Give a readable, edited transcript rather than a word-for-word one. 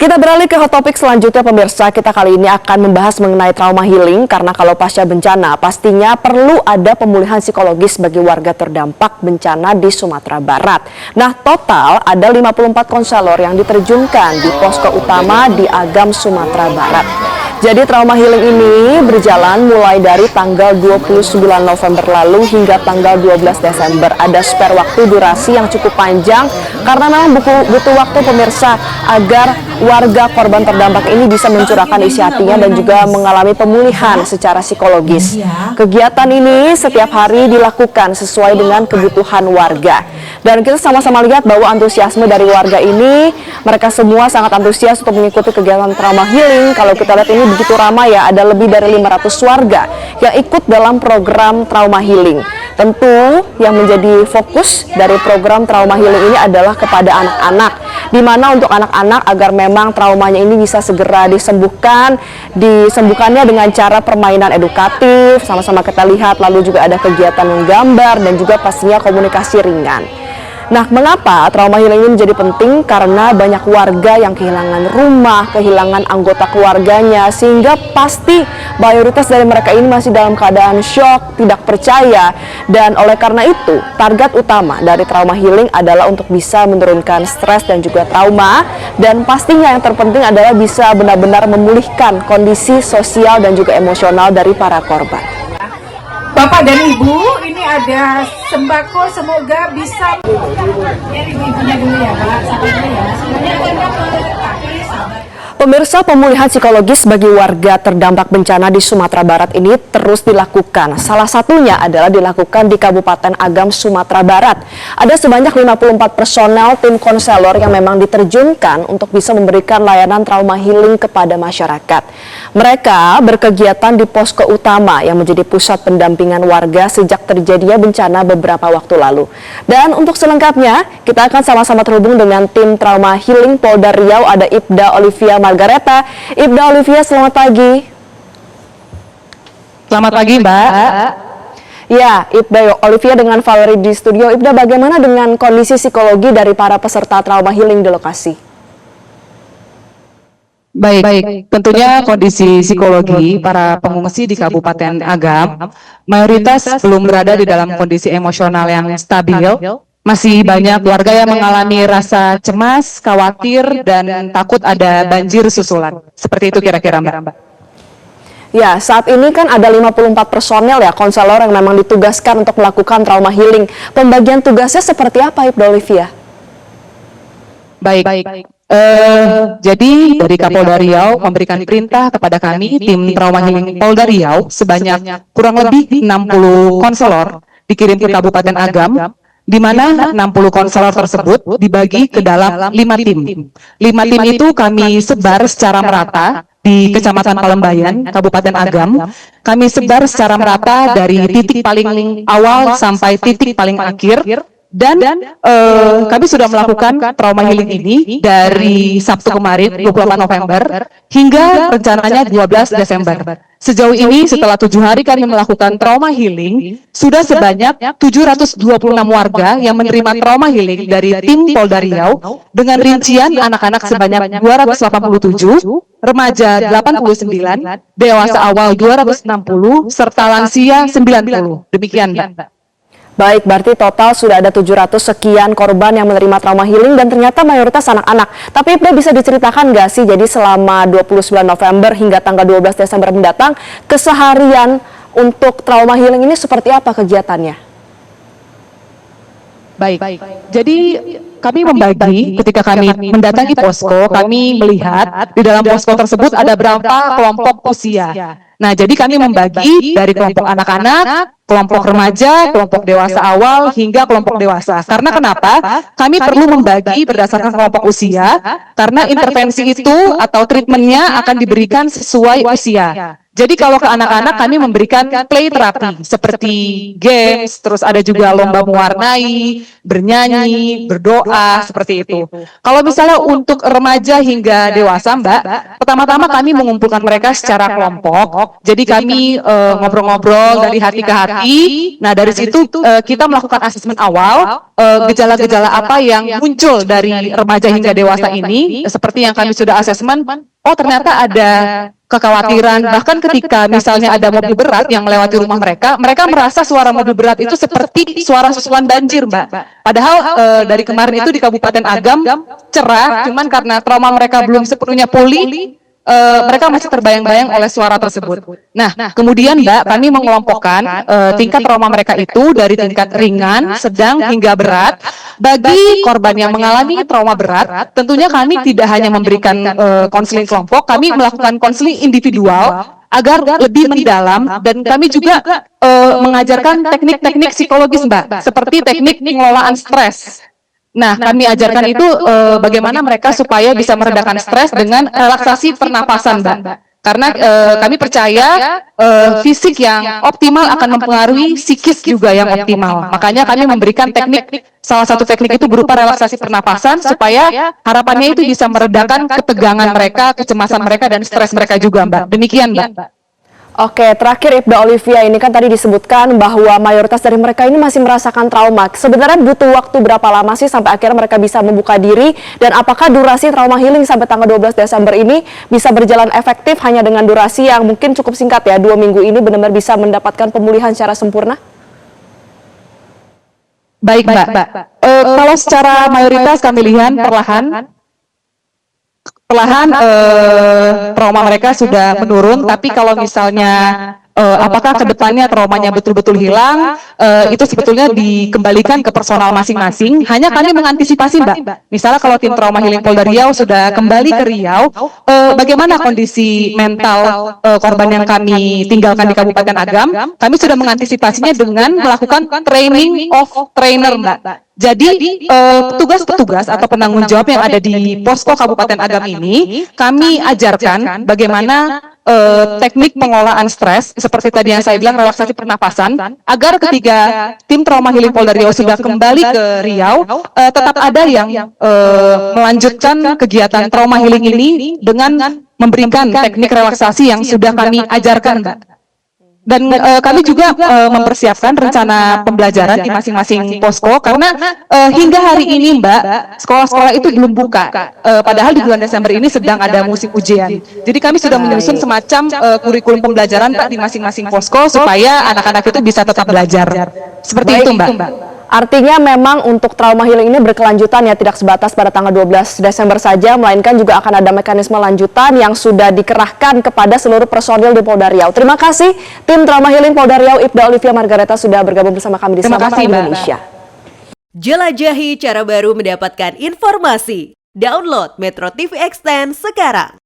Kita beralih ke hot topik selanjutnya pemirsa. Kita kali ini akan membahas mengenai trauma healing karena kalau pasca bencana pastinya perlu ada pemulihan psikologis bagi warga terdampak bencana di Sumatera Barat. Nah, total ada 54 konselor yang diterjunkan di posko utama di Agam, Sumatera Barat. Jadi trauma healing ini berjalan mulai dari tanggal 29 November lalu hingga tanggal 12 Desember. Ada spare waktu durasi yang cukup panjang karena memang butuh waktu pemirsa agar warga korban terdampak ini bisa mencurahkan isi hatinya dan juga mengalami pemulihan secara psikologis. Kegiatan ini setiap hari dilakukan sesuai dengan kebutuhan warga. Dan kita sama-sama lihat bahwa antusiasme dari warga ini, mereka semua sangat antusias untuk mengikuti kegiatan trauma healing. Kalau kita lihat ini begitu ramai ya, ada lebih dari 500 warga yang ikut dalam program trauma healing. Tentu yang menjadi fokus dari program trauma healing ini adalah kepada anak-anak, di mana untuk anak-anak agar memang traumanya ini bisa segera disembuhkannya dengan cara permainan edukatif, sama-sama kita lihat, lalu juga ada kegiatan menggambar dan juga pastinya komunikasi ringan. Nah, mengapa trauma healing ini menjadi penting? Karena banyak warga yang kehilangan rumah, kehilangan anggota keluarganya, sehingga pasti mayoritas dari mereka ini masih dalam keadaan syok, tidak percaya. Dan oleh karena itu, target utama dari trauma healing adalah untuk bisa menurunkan stres dan juga trauma. Dan pastinya yang terpenting adalah bisa benar-benar memulihkan kondisi sosial dan juga emosional dari para korban. Bapak dan Ibu, ini ada sembako, semoga bisa. Biar ibu-ibunya dulu ya, Pak. Sampai dulu ya. Semuanya ada Pemirsa, pemulihan psikologis bagi warga terdampak bencana di Sumatera Barat ini terus dilakukan. Salah satunya adalah dilakukan di Kabupaten Agam, Sumatera Barat. Ada sebanyak 54 personel tim konselor yang memang diterjunkan untuk bisa memberikan layanan trauma healing kepada masyarakat. Mereka berkegiatan di posko utama yang menjadi pusat pendampingan warga sejak terjadinya bencana beberapa waktu lalu. Dan untuk selengkapnya, kita akan sama-sama terhubung dengan tim trauma healing Polda Riau, ada Ibda Olivia Margareta. Ibda Olivia, selamat pagi. Selamat pagi, Mbak. Ya, Ibda Olivia dengan Valerie di studio. Ibda, bagaimana dengan kondisi psikologi dari para peserta trauma healing di lokasi? Baik. Tentunya kondisi psikologi para pengungsi di Kabupaten Agam mayoritas belum berada di dalam kondisi emosional yang stabil. Masih banyak warga yang mengalami rasa cemas, khawatir, dan takut ada banjir susulan. Seperti itu kira-kira, Mbak. Ya, saat ini kan ada 54 personel ya, konselor yang memang ditugaskan untuk melakukan trauma healing. Pembagian tugasnya seperti apa, Ibda Olivia? Baik. Jadi dari Kapolda Riau memberikan perintah kepada kami, tim trauma healing Polda Riau, sebanyak kurang lebih 60 konselor dikirim ke Kabupaten Agam, di mana 60 konselor tersebut dibagi ke dalam 5 tim. 5 tim itu kami sebar secara merata di Kecamatan Palembayan, Kabupaten Agam. Kami sebar secara merata dari titik paling awal sampai titik paling akhir. Dan kami sudah melakukan trauma healing ini dari Sabtu kemarin 24 November hingga rencananya 12 Desember. Sejauh ini setelah 7 hari kami melakukan trauma healing, sudah sebanyak 726 warga yang menerima trauma healing dari tim Polda Riau dengan rincian anak-anak sebanyak 287, remaja 89, dewasa awal 260, serta lansia 90. Demikian, Mbak. Baik, berarti total sudah ada 700 sekian korban yang menerima trauma healing dan ternyata mayoritas anak-anak. Tapi Ibda bisa diceritakan nggak sih, jadi selama 29 November hingga tanggal 12 Desember mendatang, keseharian untuk trauma healing ini seperti apa kegiatannya? Baik. Jadi kami membagi ketika kami mendatangi posko, kami melihat di dalam posko tersebut ada berapa kelompok usia. Nah, jadi kami membagi dari kelompok anak-anak, kelompok remaja, kelompok dewasa awal, hingga kelompok dewasa. Karena kenapa? Kami perlu membagi berdasarkan kelompok usia, karena intervensi itu atau treatmentnya akan diberikan sesuai usia. Jadi kalau ke anak-anak kami memberikan play terapi seperti games, terus ada juga lomba mewarnai, bernyanyi, berdoa, seperti itu. Kalau misalnya untuk remaja hingga dewasa, Mbak, pertama-tama kami mengumpulkan mereka secara kelompok. Jadi kami ngobrol-ngobrol dari hati ke hati. Nah, dari situ kita melakukan asesmen awal, gejala-gejala apa yang muncul dari remaja hingga dewasa ini, seperti yang kami sudah asesmen. Oh, ternyata ada kekhawatiran, bahkan ketika misalnya ada mobil berat yang melewati rumah mereka, mereka merasa suara mobil berat itu seperti suara susulan banjir, Mbak. Padahal dari kemarin itu di Kabupaten Agam cerah, cuman karena trauma mereka belum sepenuhnya pulih, mereka masih terbayang-bayang oleh suara tersebut. Nah, kemudian Mbak, kami mengelompokkan tingkat trauma mereka itu dari tingkat ringan, sedang, hingga berat. Bagi korban yang mengalami trauma berat, tentunya kami tidak hanya memberikan konseling kelompok, kami melakukan konseling individual agar lebih mendalam, dan kami juga mengajarkan teknik-teknik psikologis, Mbak, seperti teknik pengelolaan stres. Nah, kami ajarkan itu bagaimana mereka supaya bisa meredakan stres dengan relaksasi pernapasan, Mbak. Karena kami percaya fisik yang optimal akan mempengaruhi psikis juga yang optimal. Makanya kami memberikan teknik, salah satu teknik itu berupa relaksasi pernapasan, supaya harapannya itu bisa meredakan ketegangan mereka, kecemasan mereka, dan stres mereka juga, Mbak. Demikian, Mbak. Oke, terakhir Ibda Olivia, ini kan tadi disebutkan bahwa mayoritas dari mereka ini masih merasakan trauma. Sebenarnya butuh waktu berapa lama sih sampai akhirnya mereka bisa membuka diri, dan apakah durasi trauma healing sampai tanggal 12 Desember ini bisa berjalan efektif hanya dengan durasi yang mungkin cukup singkat ya, 2 minggu ini benar-benar bisa mendapatkan pemulihan secara sempurna? Baik, Mbak. Kalau secara mayoritas kami lihat perlahan trauma mereka sudah menurun, tapi kalau misalnya apakah kedepannya traumanya betul-betul hilang, itu sebetulnya dikembalikan ke personal masing-masing. Hanya kami mengantisipasi, Mbak. Misalnya kalau tim trauma healing Polda Riau sudah kembali ke Riau, bagaimana kondisi mental korban yang kami tinggalkan di Kabupaten Agam, kami sudah mengantisipasinya dengan melakukan training of trainer, Mbak. Jadi petugas-petugas atau penanggung jawab yang ada di posko Kabupaten Agam ini, kami ajarkan bagaimana teknik pengelolaan stres, seperti tadi yang saya bilang, relaksasi pernapasan, agar ketika tim trauma healing Polda Riau sudah kembali ke Riau, tetap ada yang melanjutkan kegiatan trauma healing ini dengan memberikan teknik relaksasi yang sudah kami ajarkan, Mbak. Dan kami juga mempersiapkan rencana pembelajaran di masing-masing posko, karena hingga hari ini, Mbak, sekolah-sekolah itu belum buka. Padahal di bulan Desember ini sedang ada musim ujian. Jadi kami sudah menyusun semacam kurikulum pembelajaran, Pak, di masing-masing posko supaya anak-anak itu bisa tetap belajar. Seperti itu, Mbak. Artinya memang untuk trauma healing ini berkelanjutan ya, tidak sebatas pada tanggal 12 Desember saja, melainkan juga akan ada mekanisme lanjutan yang sudah dikerahkan kepada seluruh personil di Polda Riau. Terima kasih tim trauma healing Polda Riau, Ibda Olivia Margareta, sudah bergabung bersama kami di Selamat Pagi Indonesia. Jelajahi cara baru mendapatkan informasi. Download Metro TV Extend sekarang.